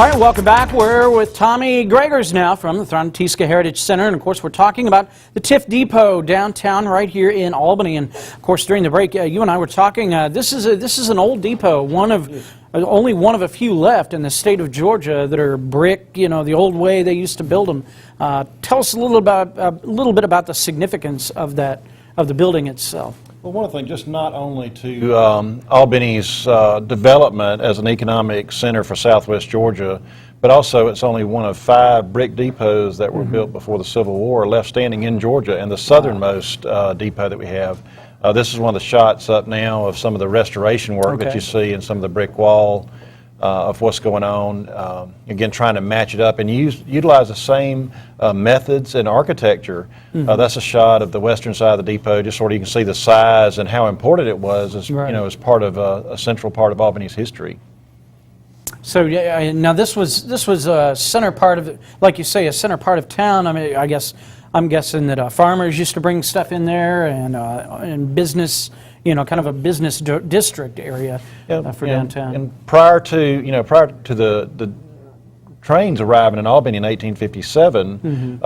All right, welcome back. We're with Tommy Gregors now from the Thronateeska Heritage Center, and of course we're talking about the Tift Depot downtown right here in Albany. And of course during the break, you and I were talking. This is an old depot, only one of a few left in the state of Georgia that are brick. You know, the old way they used to build them. Tell us a little bit about the significance of the building itself. Well, one of the things, just not only to Albany's development as an economic center for Southwest Georgia, but also it's only one of 5 brick depots that were built before the Civil War left standing in Georgia, and the southernmost depot that we have. This is one of the shots up now of some of the restoration work that you see in some of the brick wall of what's going on. Again, trying to match it up and utilize the same methods in architecture. That's a shot of the western side of the depot, just sort of you can see the size and how important it was as, you know, as part of a central part of Albany's history. So yeah, now this was a center part of, like you say, a center part of town. I mean, I'm guessing that farmers used to bring stuff in there, and business, you know, kind of a business district area for downtown. And prior to the trains arriving in Albany in 1857,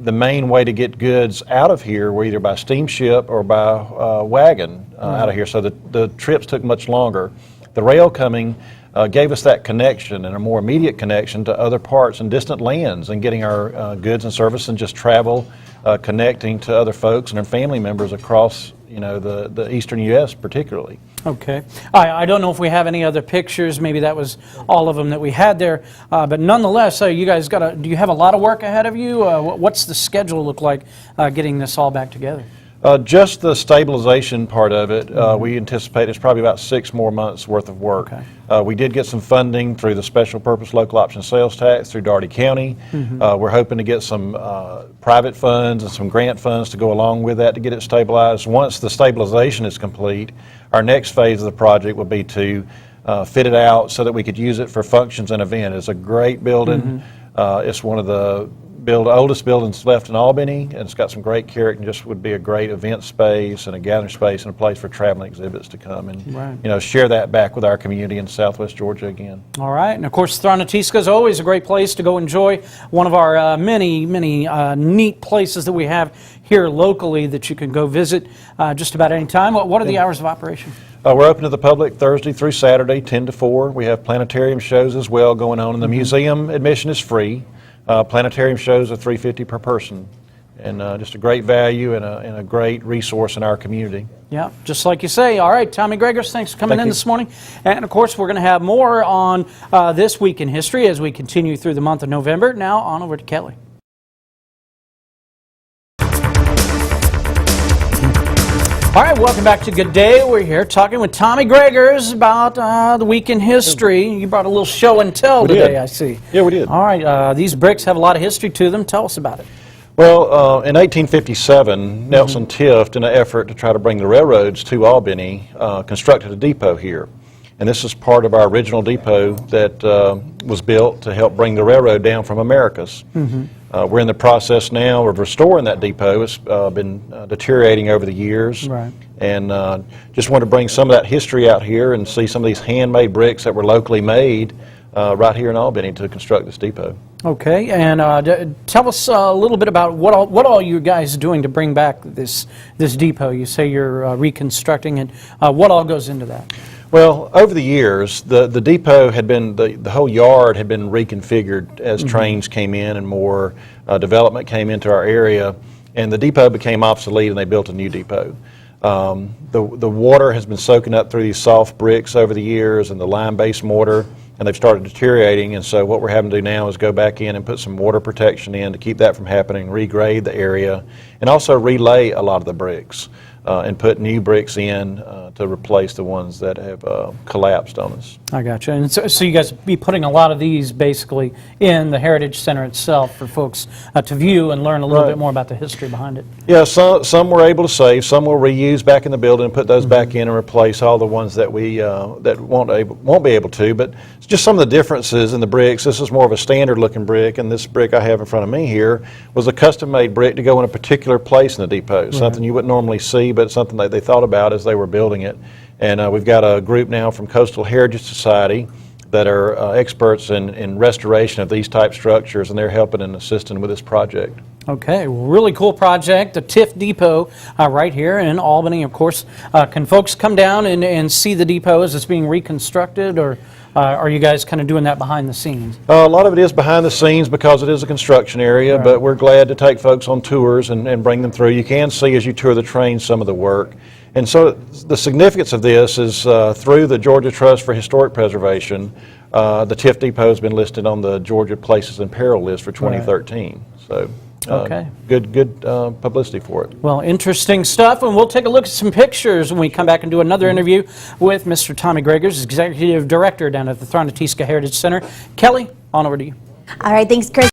the main way to get goods out of here were either by steamship or by wagon out of here. So the trips took much longer. The rail coming gave us that connection and a more immediate connection to other parts and distant lands, and getting our goods and service and just travel, connecting to other folks and their family members across, you know, the eastern U.S. particularly. Okay. I don't know if we have any other pictures. Maybe that was all of them that we had there. But nonetheless, you guys do you have a lot of work ahead of you? What's the schedule look like getting this all back together? Just the stabilization part of it, we anticipate it's probably about 6 more months worth of work. We did get some funding through the Special Purpose Local Option Sales Tax through Daugherty County. We're hoping to get some private funds and some grant funds to go along with that to get it stabilized. Once the stabilization is complete, our next phase of the project will be to fit it out so that we could use it for functions and events. It's a great building. It's one of the oldest buildings left in Albany, and it's got some great character and just would be a great event space and a gathering space and a place for traveling exhibits to come and you know, share that back with our community in Southwest Georgia again. All right, and of course Thronateeska is always a great place to go enjoy, one of our many neat places that we have here locally that you can go visit just about any time. What are the hours of operation? We're open to the public Thursday through Saturday, 10 to 4. We have planetarium shows as well going on, and the museum admission is free. Planetarium shows are $3.50 per person, and just a great value and a great resource in our community. Yeah, just like you say. All right, Tommy Gregors, thanks for coming in this morning. And of course, we're going to have more on This Week in History as we continue through the month of November. Now, on over to Kelly. All right, welcome back to Good Day. We're here talking with Tommy Gregors about the week in history. You brought a little show and tell today, I see. Yeah, we did. All right, these bricks have a lot of history to them. Tell us about it. Well, in 1857, Nelson Tift, in an effort to try to bring the railroads to Albany, constructed a depot here. And this is part of our original depot that was built to help bring the railroad down from Americus. We're in the process now of restoring that depot. It's been deteriorating over the years. And just want to bring some of that history out here and see some of these handmade bricks that were locally made right here in Albany to construct this depot. Okay, and tell us a little bit about what all you guys are doing to bring back this depot. You say you're reconstructing it. What all goes into that? Well, over the years, the depot had been, the whole yard had been reconfigured as trains came in and more development came into our area, and the depot became obsolete and they built a new depot. The water has been soaking up through these soft bricks over the years and the lime-based mortar, and they've started deteriorating, and so what we're having to do now is go back in and put some water protection in to keep that from happening, regrade the area, and also relay a lot of the bricks. And put new bricks in to replace the ones that have collapsed on us. I gotcha. And so you guys be putting a lot of these basically in the Heritage Center itself for folks to view and learn a little bit more about the history behind it. Yeah, some we're able to save, some we'll reuse back in the building and put those back in and replace all the ones that we that won't be able to. But it's just some of the differences in the bricks. This is more of a standard looking brick, and this brick I have in front of me here was a custom made brick to go in a particular place in the depot, something you wouldn't normally see, but something that they thought about as they were building it. And we've got a group now from Coastal Heritage Society that are experts in restoration of these type structures, and they're helping and assisting with this project. Okay, really cool project, the Tift Depot right here in Albany. Of course, can folks come down and see the depot as it's being reconstructed, or are you guys kind of doing that behind the scenes? A lot of it is behind the scenes because it is a construction area, Right. but we're glad to take folks on tours and bring them through. You can see as you tour the train some of the work. And so the significance of this is through the Georgia Trust for Historic Preservation, the Tift Depot has been listed on the Georgia Places in Peril list for 2013. So. Okay. Good publicity for it. Well, interesting stuff, and we'll take a look at some pictures when we come back and do another interview with Mr. Tommy Gregors, Executive Director down at the Thronateeska Heritage Center. Kelly, on over to you. All right, thanks, Chris.